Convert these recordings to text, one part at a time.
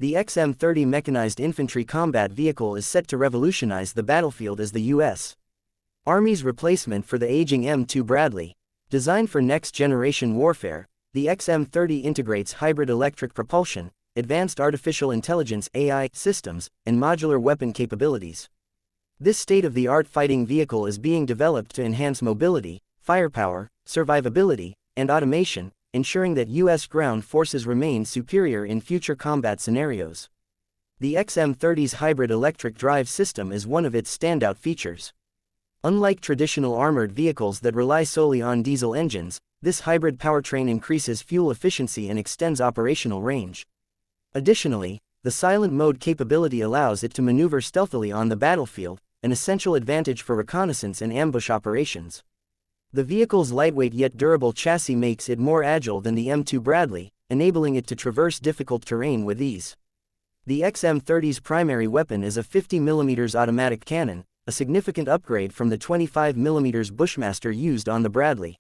The XM30 mechanized infantry combat vehicle is set to revolutionize the battlefield as the U.S. Army's replacement for the aging M2 Bradley. Designed for next-generation warfare, the XM30 integrates hybrid electric propulsion, advanced artificial intelligence (AI) systems, and modular weapon capabilities. This state-of-the-art fighting vehicle is being developed to enhance mobility, firepower, survivability, and automation, ensuring that U.S. ground forces remain superior in future combat scenarios. The XM30's hybrid electric drive system is one of its standout features. Unlike traditional armored vehicles that rely solely on diesel engines, this hybrid powertrain increases fuel efficiency and extends operational range. Additionally, the silent mode capability allows it to maneuver stealthily on the battlefield, an essential advantage for reconnaissance and ambush operations. The vehicle's lightweight yet durable chassis makes it more agile than the M2 Bradley, enabling it to traverse difficult terrain with ease. The XM30's primary weapon is a 50mm automatic cannon, a significant upgrade from the 25mm Bushmaster used on the Bradley.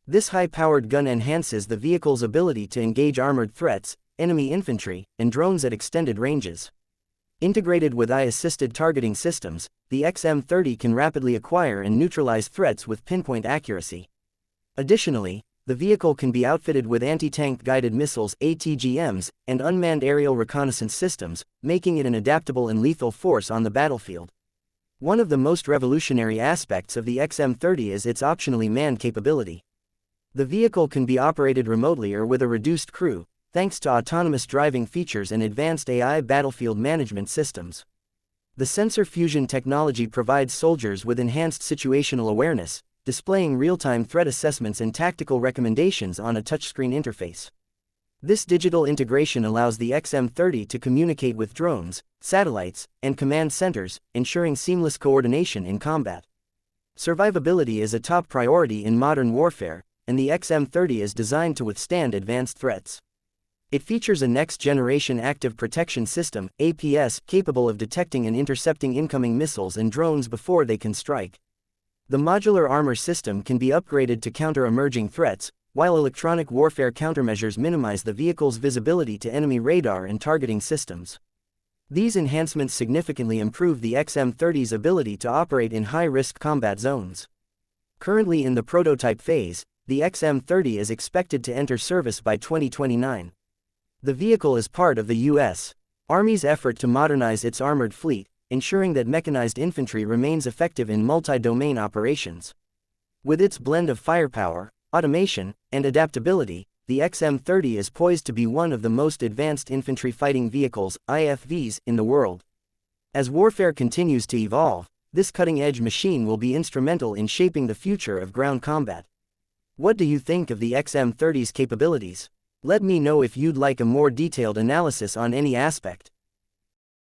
This high-powered gun enhances the vehicle's ability to engage armored threats, enemy infantry, and drones at extended ranges. Integrated with AI-assisted targeting systems, the XM30 can rapidly acquire and neutralize threats with pinpoint accuracy. Additionally, the vehicle can be outfitted with anti-tank guided missiles (ATGMs) and unmanned aerial reconnaissance systems, making it an adaptable and lethal force on the battlefield. One of the most revolutionary aspects of the XM30 is its optionally manned capability. The vehicle can be operated remotely or with a reduced crew, thanks to autonomous driving features and advanced AI battlefield management systems. The sensor fusion technology provides soldiers with enhanced situational awareness, displaying real-time threat assessments and tactical recommendations on a touchscreen interface. This digital integration allows the XM30 to communicate with drones, satellites, and command centers, ensuring seamless coordination in combat. Survivability is a top priority in modern warfare, and the XM30 is designed to withstand advanced threats. It features a next-generation active protection system (APS) capable of detecting and intercepting incoming missiles and drones before they can strike. The modular armor system can be upgraded to counter emerging threats, while electronic warfare countermeasures minimize the vehicle's visibility to enemy radar and targeting systems. These enhancements significantly improve the XM30's ability to operate in high-risk combat zones. Currently in the prototype phase, the XM30 is expected to enter service by 2029. The vehicle is part of the U.S. Army's effort to modernize its armored fleet, ensuring that mechanized infantry remains effective in multi-domain operations. With its blend of firepower, automation, and adaptability, the XM30 is poised to be one of the most advanced infantry fighting vehicles (IFVs) in the world. As warfare continues to evolve, this cutting-edge machine will be instrumental in shaping the future of ground combat. What do you think of the XM30's capabilities? Let me know if you'd like a more detailed analysis on any aspect.